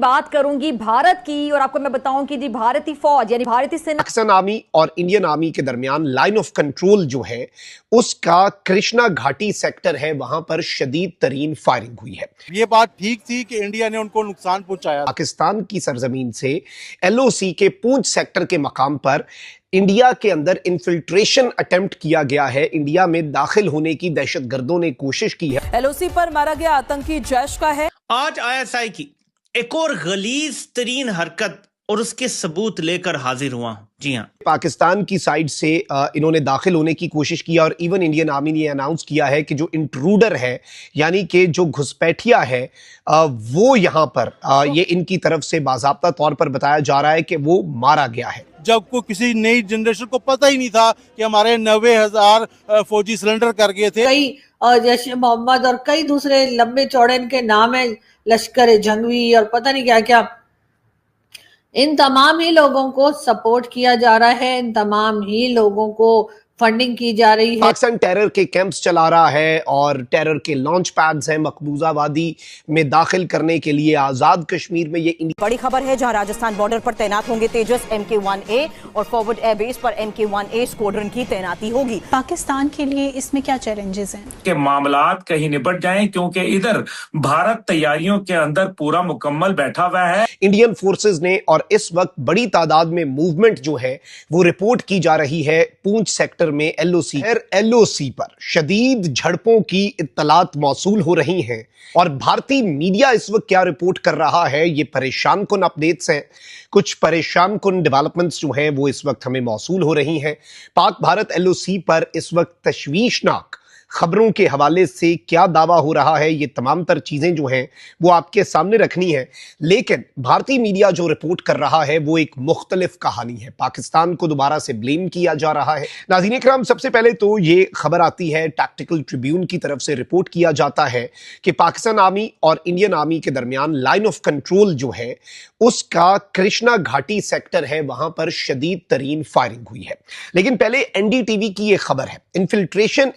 बात करूंगी भारत की और आपको मैं बताऊं कि जी भारतीय फौज यानी भारतीय सेना, पाकिस्तान आर्मी और इंडियन आर्मी के दरमियान लाइन ऑफ कंट्रोल जो है उसका कृष्णा घाटी सेक्टर है, वहां पर शदीद तरीन फायरिंग हुई है। ये बात ठीक थी कि इंडिया ने उनको नुकसान पहुंचाया। पाकिस्तान की सरजमीन से एलओसी के पूंछ सेक्टर के मकाम पर इंडिया के अंदर इन्फिल्ट्रेशन अटेम्प्ट किया गया है। इंडिया में दाखिल होने की दहशतगर्दों ने कोशिश की है। एलओसी पर मारा गया आतंकी जैश का है। आज आईएसआई की एक और गलीज तरीन हरकत और उसके सबूत लेकर हाजिर हुआ हूं। जी हां, पाकिस्तान की साइड से इन्होंने दाखिल होने की कोशिश की और इवन इंडियन आर्मी ने अनाउंस किया है कि जो इंट्रूडर है यानी कि जो घुसपैठिया है वो यहां पर ये इनकी तरफ से बाज़ाब्ता तौर पर बताया जा रहा है कि वो मारा गया है। जब को किसी नई जनरेशन को पता ही नहीं था कि हमारे 90,000 फौजी सरेंडर कर गए थे। कई जैश ए मोहम्मद और कई दूसरे लंबे चौड़े इनके नाम है, लश्कर जंगवी और पता नहीं क्या क्या। इन तमाम ही लोगों को सपोर्ट किया जा रहा है, इन तमाम ही लोगों को फंडिंग की जा रही है। पाकिस्तान टेरर के कैंप्स चला रहा है और टेरर के लॉन्च पैड्स हैं मकबूजा वादी में दाखिल करने के लिए। आजाद कश्मीर में ये बड़ी खबर है जहां राजस्थान बॉर्डर पर तैनात होंगे तेजस MK1A और फॉरवर्ड एयरबेस पर MK1A स्क्वाड्रन की तैनाती होगी। पाकिस्तान के लिए इसमें क्या चैलेंजेस हैं कि मामलात कहीं निपट जाएं, क्योंकि इधर भारत तैयारियों के अंदर पूरा मुकम्मल बैठा हुआ है। इंडियन फोर्सेस ने और इस वक्त बड़ी तादाद में मूवमेंट जो है वो रिपोर्ट की जा रही है पूंछ सेक्टर में एलओसी पर शदीद झड़पों की इत्तलात मौसूल हो रही हैं। और भारतीय मीडिया इस वक्त क्या रिपोर्ट कर रहा है, ये परेशान कुन अपडेट्स हैं। कुछ परेशान कुन डेवलपमेंट्स जो हैं वो इस वक्त हमें मौसूल हो रही हैं। पाक भारत एलओसी पर इस वक्त तशवीशनाक खबरों के हवाले से क्या दावा हो रहा है, ये तमाम तर चीजें जो हैं वो आपके सामने रखनी है। लेकिन भारतीय मीडिया जो रिपोर्ट कर रहा है वो एक मुख्तलिफ कहानी है। पाकिस्तान को दोबारा से ब्लेम किया जा रहा है। नाज़रीन इकराम, सबसे पहले तो ये खबर आती है टैक्टिकल ट्रिब्यून की तरफ से। रिपोर्ट किया जाता है कि पाकिस्तान आर्मी और इंडियन आर्मी के दरमियान लाइन ऑफ कंट्रोल जो है उसका कृष्णा घाटी सेक्टर है, वहां पर शदीद तरीन फायरिंग हुई है। लेकिन पहले एनडीटीवी की यह खबर है, infiltration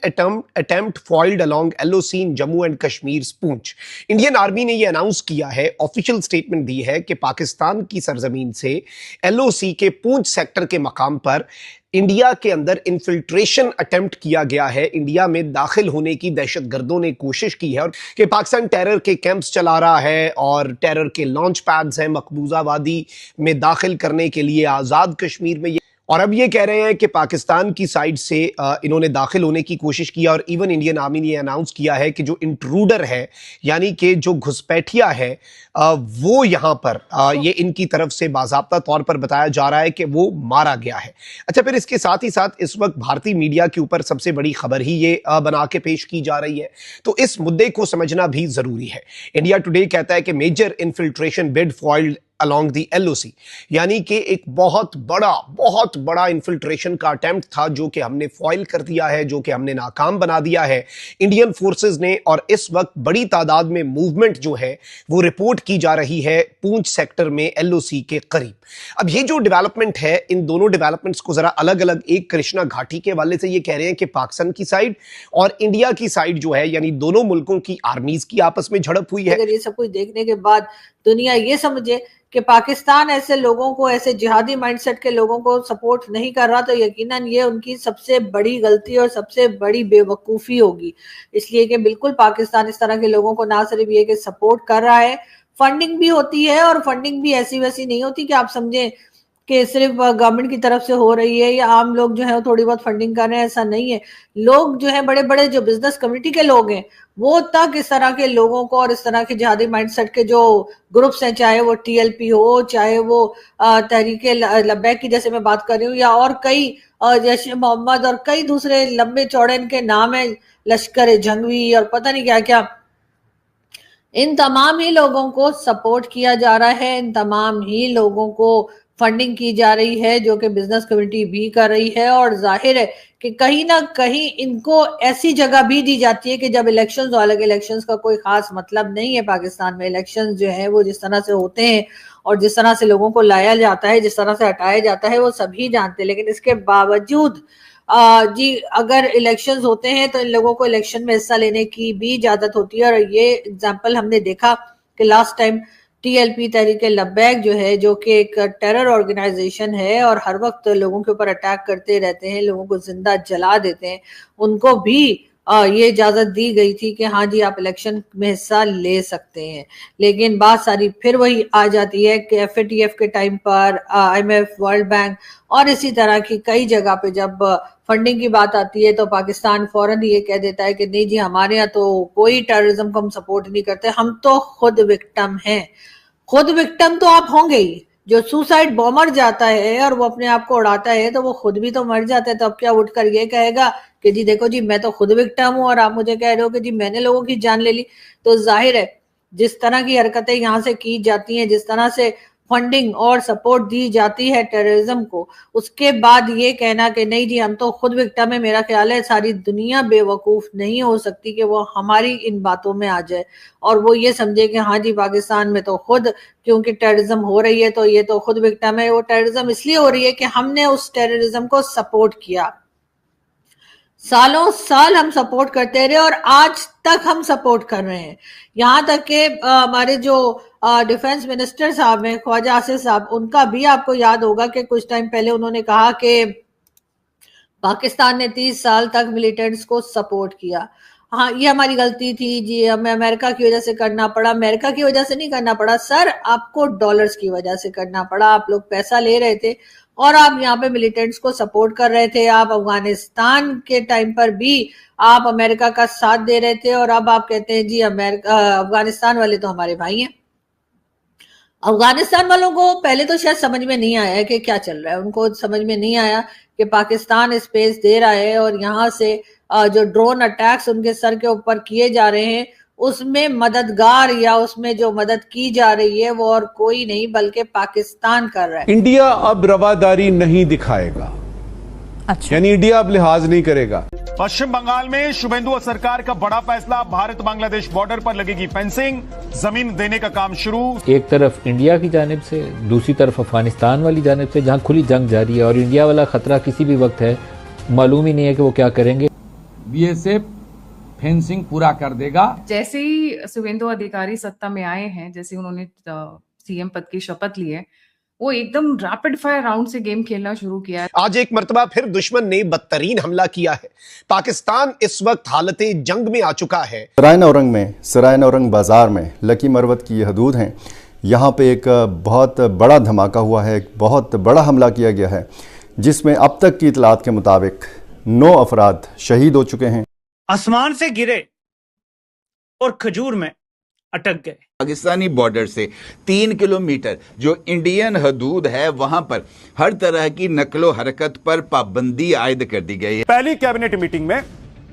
attempt foiled along LOC in Jammu and Kashmir Poonch. Indian army ने यह अनाउंस किया है, ऑफिशियल स्टेटमेंट दी है कि पाकिस्तान की सरजमीन से एलओसी के पूंछ सेक्टर के मकाम पर इंडिया के अंदर इन्फिल्ट्रेशन अटेम्प्ट किया गया है। इंडिया में दाखिल होने की दहशतगर्दों ने कोशिश की है और कि पाकिस्तान टेरर के कैंप्स चला रहा है और टेरर के लॉन्च पैड्स हैं मकबूजा वादी में दाखिल करने के लिए। आजाद कश्मीर में और अब ये कह रहे हैं कि पाकिस्तान की साइड से इन्होंने दाखिल होने की कोशिश की और इवन इंडियन आर्मी ने अनाउंस किया है कि जो इंट्रूडर है यानी कि जो घुसपैठिया है वो यहां पर ये इनकी तरफ से बाज़ाब्ता तौर पर बताया जा रहा है कि वो मारा गया है। अच्छा, फिर इसके साथ ही साथ इस वक्त भारतीय मीडिया के ऊपर सबसे बड़ी खबर ही ये बना के पेश की जा रही है, तो इस मुद्दे को समझना भी जरूरी है। इंडिया टुडे कहता है कि major infiltration bid foiled along the LOC, यानी कि एक बहुत बड़ा इन्फिल्ट्रेशन का अटेम्प्ट था जो कि हमने फॉइल कर दिया है, जो कि हमने नाकाम बना दिया है इंडियन फोर्सेस ने। और इस वक्त बड़ी तादाद में मूवमेंट जो है वो रिपोर्ट की जा रही है पूंछ सेक्टर में LOC के करीब। अब ये जो डेवलपमेंट है, इन दोनों डेवलपमेंट्स को जरा अलग अलग, एक कृष्णा घाटी के हवाले से ये कह रहे हैं कि पाकिस्तान की साइड और इंडिया की साइड जो है यानी दोनों मुल्कों की आर्मीज की आपस में झड़प हुई है। अगर ये सब कुछ देखने के बाद दुनिया ये समझे कि पाकिस्तान ऐसे लोगों को, ऐसे जिहादी माइंडसेट के लोगों को सपोर्ट नहीं कर रहा, तो यकीनन ये उनकी सबसे बड़ी गलती और सबसे बड़ी बेवकूफ़ी होगी। इसलिए कि बिल्कुल पाकिस्तान इस तरह के लोगों को ना सिर्फ ये कि सपोर्ट कर रहा है, फंडिंग भी होती है और फंडिंग भी ऐसी वैसी नहीं होती कि आप समझें कि सिर्फ गवर्नमेंट की तरफ से हो रही है या आम लोग जो है वो थोड़ी बहुत फंडिंग कर रहे हैं, ऐसा नहीं है। लोग जो है बड़े बड़े जो बिजनेस कम्युनिटी के लोग हैं वो तक इस तरह के लोगों को और इस तरह के जिहादी माइंडसेट के जो ग्रुप्स हैं, चाहे वो TLP हो, चाहे वो तहरीक लब्बैक की जैसे मैं बात कर रही हूँ, या और कई जैश ए मोहम्मद और कई दूसरे लंबे चौड़े इनके नाम है, लश्कर जंगवी और पता नहीं क्या क्या। इन तमाम ही लोगों को सपोर्ट किया जा रहा है, इन तमाम ही लोगों को फंडिंग की जा रही है, जो कि बिजनेस कम्युनिटी भी कर रही है। और जाहिर है कि कहीं ना कहीं इनको ऐसी जगह भी दी जाती है कि जब इलेक्शंस हो, हालांकि इलेक्शंस का कोई खास मतलब नहीं है पाकिस्तान में। इलेक्शंस जो है वो जिस तरह से होते हैं और जिस तरह से लोगों को लाया जाता है, जिस तरह से हटाया जाता है, वो सभी जानते हैं। लेकिन इसके बावजूद जी अगर इलेक्शंस होते हैं तो इन लोगों को इलेक्शन में हिस्सा लेने की भी इजाजत होती है। और ये एग्जाम्पल हमने देखा कि लास्ट टाइम टीएलपी तहरीक लब्बैक जो है, जो कि एक टेरर ऑर्गेनाइजेशन है और हर वक्त लोगों के ऊपर अटैक करते रहते हैं, लोगों को जिंदा जला देते हैं, उनको भी ये इजाजत दी गई थी कि हाँ जी आप इलेक्शन में हिस्सा ले सकते हैं। लेकिन बात सारी फिर वही आ जाती है कि एफएटीएफ के टाइम पर आईएमएफ, वर्ल्ड बैंक और इसी तरह की कई जगह पे जब फंडिंग की बात आती है तो पाकिस्तान फौरन ये कह देता है कि नहीं जी हमारे यहाँ तो कोई टेररिज्म को हम सपोर्ट नहीं करते, हम तो खुद विक्टिम हैं। खुद विक्टिम तो आप होंगे ही। जो सुसाइड बॉम्बर जाता है और वो अपने आप को उड़ाता है तो वो खुद भी तो मर जाता है, तो अब क्या उठकर ये कहेगा कि जी देखो जी मैं तो खुद विक्टिम हूं और आप मुझे कह रहे हो कि जी मैंने लोगों की जान ले ली। तो जाहिर है जिस तरह की हरकतें यहाँ से की जाती हैं, जिस तरह से फंडिंग और सपोर्ट दी जाती है टेररिज्म को, उसके बाद ये कहना कि नहीं जी हम तो खुद विक्टिम है, मेरा ख्याल है सारी दुनिया बेवकूफ नहीं हो सकती कि वो हमारी इन बातों में आ जाए और वो ये समझे कि हाँ जी पाकिस्तान में तो खुद क्योंकि टेररिज्म हो रही है तो ये तो खुद विक्टिम है। वो टेररिज्म इसलिए हो रही है कि हमने उस टेररिज्म को सपोर्ट किया, सालों साल हम सपोर्ट करते रहे और आज तक हम सपोर्ट कर रहे हैं। यहाँ तक कि हमारे जो डिफेंस मिनिस्टर साहब हैं ख्वाजा आसिफ साहब, उनका भी आपको याद होगा कि कुछ टाइम पहले उन्होंने कहा कि पाकिस्तान ने 30 साल तक मिलिटेंट्स को सपोर्ट किया। हाँ ये हमारी गलती थी जी, हमें अमेरिका की वजह से करना पड़ा। अमेरिका की वजह से नहीं करना पड़ा सर, आपको डॉलर्स की वजह से करना पड़ा। आप लोग पैसा ले रहे थे और आप यहाँ पे मिलिटेंट्स को सपोर्ट कर रहे थे। आप अफगानिस्तान के टाइम पर भी आप अमेरिका का साथ दे रहे थे और अब आप कहते हैं जी अफगानिस्तान वाले तो हमारे भाई हैं। अफगानिस्तान वालों को पहले तो शायद समझ में नहीं आया कि क्या चल रहा है, उनको समझ में नहीं आया कि पाकिस्तान स्पेस दे रहा है और यहाँ से जो ड्रोन अटैक्स उनके सर के ऊपर किए जा रहे हैं उसमें मददगार या उसमें जो मदद की जा रही है वो और कोई नहीं बल्कि पाकिस्तान कर रहा है। इंडिया अब रवादारी नहीं दिखाएगा, अच्छा यानी इंडिया अब लिहाज नहीं करेगा। पश्चिम बंगाल में शुभेंदु सरकार का बड़ा फैसला, भारत बांग्लादेश बॉर्डर पर लगेगी फेंसिंग, जमीन देने का काम शुरू। एक तरफ इंडिया की जानिब से, दूसरी तरफ अफगानिस्तान वाली जानिब से जहां खुली जंग जारी है और इंडिया वाला खतरा किसी भी वक्त है, मालूम ही नहीं है कि वो क्या करेंगे। बीएसएफ फेंसिंग पूरा कर देगा। जैसे ही शुभेंदु अधिकारी सत्ता में आए हैं, जैसे उन्होंने सीएम पद की शपथ ली है, वो एकदम रैपिड फायर राउंड से गेम खेलना शुरू किया है। आज एक मर्तबा फिर दुश्मन ने बदतरीन हमला किया है। पाकिस्तान इस वक्त हालते जंग में आ चुका है। सराय नौरंग बाजार में लकी मरवत की ये हदूद हैं, यहाँ पे एक बहुत बड़ा धमाका हुआ है, एक बहुत बड़ा हमला किया गया है जिसमें अब तक की इतलात के मुताबिक 9 अफराद शहीद हो चुके हैं। आसमान से गिरे और खजूर में अटक गए। पाकिस्तानी बॉर्डर से 3 किलोमीटर जो इंडियन हदूद है वहां पर हर तरह की नकलो हरकत पर पाबंदी आयद कर दी गई है। पहली कैबिनेट मीटिंग में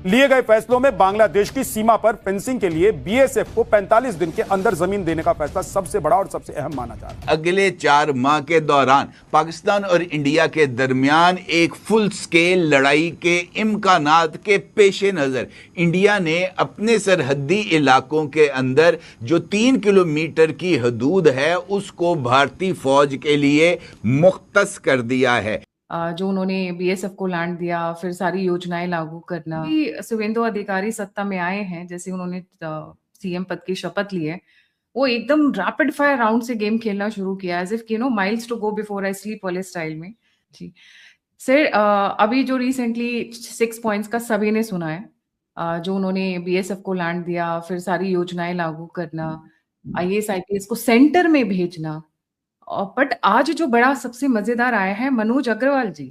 लिए गए फैसलों में बांग्लादेश की सीमा पर फेंसिंग के लिए बीएसएफ को 45 दिन के अंदर जमीन देने का फैसला सबसे बड़ा और सबसे अहम माना जा रहा है। अगले 4 माह के दौरान पाकिस्तान और इंडिया के दरमियान एक फुल स्केल लड़ाई के इम्कानात के पेश नजर इंडिया ने अपने सरहदी इलाकों के अंदर जो 3 किलोमीटर की हदूद है उसको भारतीय फौज के लिए मुख्तस कर दिया है। जो उन्होंने बीएसएफ को लैंड दिया, फिर सारी योजनाएं लागू करना। शुभेंदु अधिकारी सत्ता में आए हैं, जैसे उन्होंने सीएम पद की शपथ ली है, वो एकदम रैपिड फायर राउंड से गेम खेलना शुरू किया, as if miles to go before I sleep वाले स्टाइल में। जी सर, अभी जो रिसेंटली 6 पॉइंट्स का सभी ने सुना है, जो उन्होंने बीएसएफ को लैंड दिया, फिर सारी योजनाएं लागू करना, आईएएस आईपीएस को सेंटर में भेजना। बट आज जो बड़ा सबसे मजेदार आया है, मनोज अग्रवाल जी,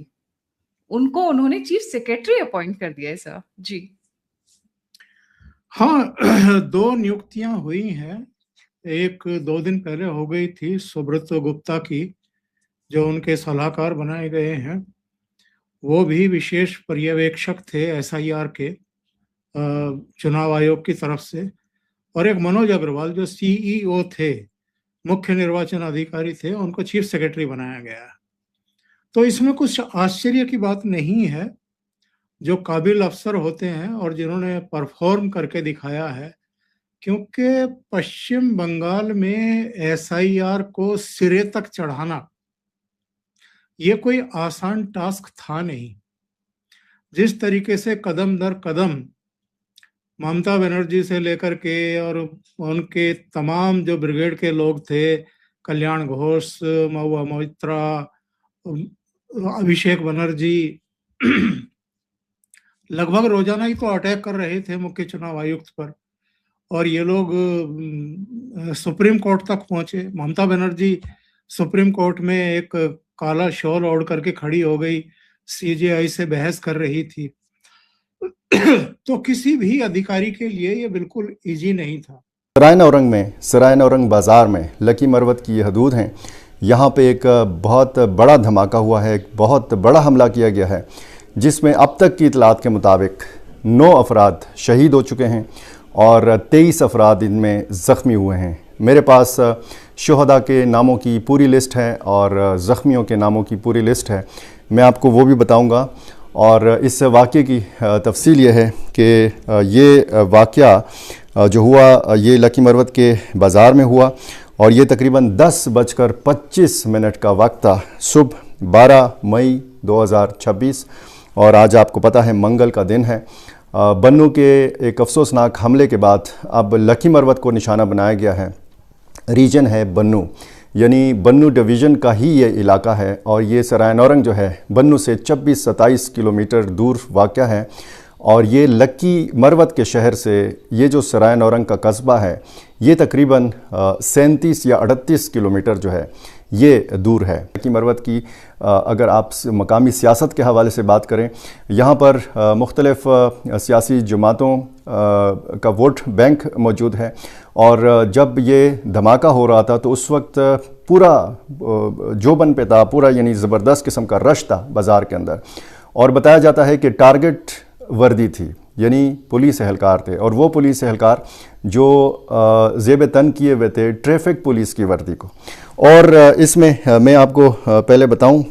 उनको उन्होंने चीफ सेक्रेटरी अपॉइंट कर दिया है सर। जी हाँ, 2 नियुक्तियां हुई हैं। एक 2 दिन पहले हो गई थी सुब्रत गुप्ता की, जो उनके सलाहकार बनाए गए हैं। वो भी विशेष पर्यवेक्षक थे एसआईआर के चुनाव आयोग की तरफ से। और एक मनोज अग्रवाल जो सीईओ थे, मुख्य निर्वाचन अधिकारी थे, उनको चीफ सेक्रेटरी बनाया गया। तो इसमें कुछ आश्चर्य की बात नहीं है। जो काबिल अफसर होते हैं और जिन्होंने परफॉर्म करके दिखाया है, क्योंकि पश्चिम बंगाल में एसआईआर को सिरे तक चढ़ाना ये कोई आसान टास्क था नहीं। जिस तरीके से कदम दर कदम ममता बनर्जी से लेकर के और उनके तमाम जो ब्रिगेड के लोग थे, कल्याण घोष, महुआ मोइत्रा, अभिषेक बनर्जी, लगभग रोजाना ही तो अटैक कर रहे थे मुख्य चुनाव आयुक्त पर। और ये लोग सुप्रीम कोर्ट तक पहुंचे। ममता बनर्जी सुप्रीम कोर्ट में एक काला शॉल ओढ़ करके खड़ी हो गई, सीजेआई से बहस कर रही थी। तो किसी भी अधिकारी के लिए ये बिल्कुल इजी नहीं था। सराय नौरंग बाजार में लकी मरवत की ये हदूद हैं। यहाँ पे एक बहुत बड़ा धमाका हुआ है, एक बहुत बड़ा हमला किया गया है, जिसमें अब तक की इतलात के मुताबिक 9 अफराद शहीद हो चुके हैं और 23 अफराद इनमें ज़ख्मी हुए हैं। मेरे पास शुहदा के नामों की पूरी लिस्ट है और ज़ख्मियों के नामों की पूरी लिस्ट है, मैं आपको वो भी बताऊंगा। और इस वाक़े की तफसील ये है कि ये वाक़या जो हुआ ये लकी मरवत के बाज़ार में हुआ और ये तकरीबन 10:25 का वक्त था, सुबह 12 मई 2026। और आज आपको पता है मंगल का दिन है। बन्नू के एक अफसोसनाक हमले के बाद अब लकी मरवत को निशाना बनाया गया है। रीजन है बन्नू, यानी बन्नू डिवीज़न का ही ये इलाका है और ये सराय नौरंग जो है बन्नू से 26-27 किलोमीटर दूर वाक़या है। और ये लकी मरवत के शहर से ये जो सराय नौरंग का कस्बा है ये तकरीबन 37 या 38 किलोमीटर जो है ये दूर है। लकी मरवत की अगर आप मकामी सियासत के हवाले से बात करें, यहाँ पर मुख्तलिफ़ सियासी जमातों का वोट बैंक मौजूद है। और जब ये धमाका हो रहा था तो उस वक्त पूरा जोबन पे था, पूरा यानी ज़बरदस्त किस्म का रश था बाज़ार के अंदर। और बताया जाता है कि टारगेट वर्दी थी, यानी पुलिस एहलकार थे, और वो पुलिस एहलकार जो ज़ेब तन किए हुए थे ट्रैफिक पुलिस की वर्दी को। और इसमें मैं आपको पहले बताऊं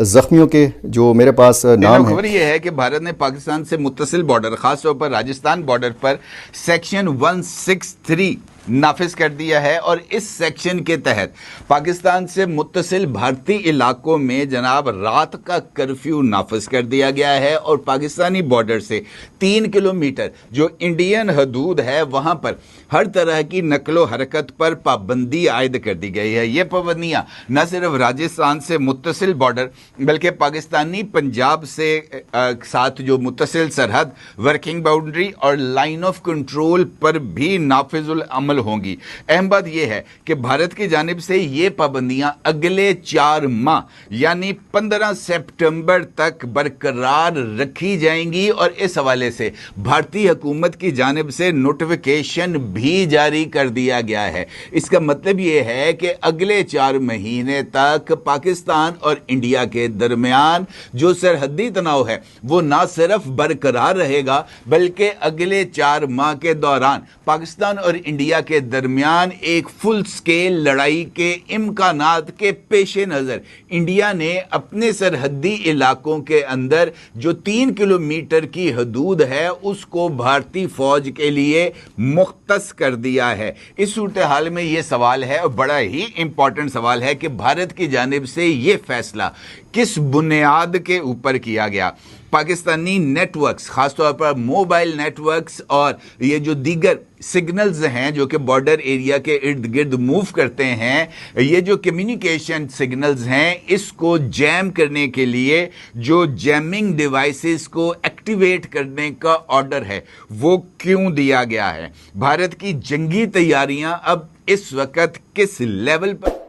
ज़ख्मियों के जो मेरे पास नाम है। खबर यह है कि भारत ने पाकिस्तान से मुत्तसिल बॉर्डर, खासतौर पर राजस्थान बॉर्डर पर सेक्शन 163 नाफिज कर दिया है और इस सेक्शन के तहत पाकिस्तान से मुत्तसिल भारतीय इलाकों में जनाब रात का कर्फ्यू नाफिज कर दिया गया है और पाकिस्तानी बॉर्डर से 3 किलोमीटर जो इंडियन हदूद है वहां पर हर तरह की नकलो हरकत पर पाबंदी आयद कर दी गई है। ये पाबंदियां न सिर्फ राजस्थान से मुत्तसिल बॉर्डर बल्कि पाकिस्तानी पंजाब से साथ जो मुत्तसिल सरहद, वर्किंग बाउंड्री और लाइन ऑफ कंट्रोल पर भी नाफिजुल अमल होंगी। अहम बात यह है कि भारत की जानिब से ये पाबंदियां अगले 4 माह यानी 15 सितंबर तक बरकरार रखी जाएंगी और इस हवाले से भारतीय हुकूमत की जानिब से नोटिफिकेशन भी जारी कर दिया गया है। इसका मतलब यह है कि अगले 4 महीने तक पाकिस्तान और इंडिया के दरमियान जो सरहदी तनाव है वो ना सिर्फ बरकरार रहेगा बल्कि अगले 4 माह के दौरान पाकिस्तान और इंडिया के दरमियान एक फुल स्केल लड़ाई के इम्कानात के पेश नजर इंडिया ने अपने सरहदी इलाकों के अंदर जो 3 किलोमीटर की हदूद है उसको भारतीय फौज के लिए मुख्तस कर दिया है। इस सूरत हाल में यह सवाल है और बड़ा ही इंपॉर्टेंट सवाल है कि भारत की जानिब से यह फैसला किस बुनियाद के ऊपर किया गया। पाकिस्तानी नेटवर्क्स, खासतौर पर मोबाइल नेटवर्क्स और ये जो दीगर सिग्नल्स हैं जो कि बॉर्डर एरिया के इर्द गिर्द मूव करते हैं, ये जो कम्युनिकेशन सिग्नल्स हैं इसको जैम करने के लिए जो जैमिंग डिवाइसेस को एक्टिवेट करने का ऑर्डर है वो क्यों दिया गया है। भारत की जंगी तैयारियां अब इस वक्त किस लेवल पर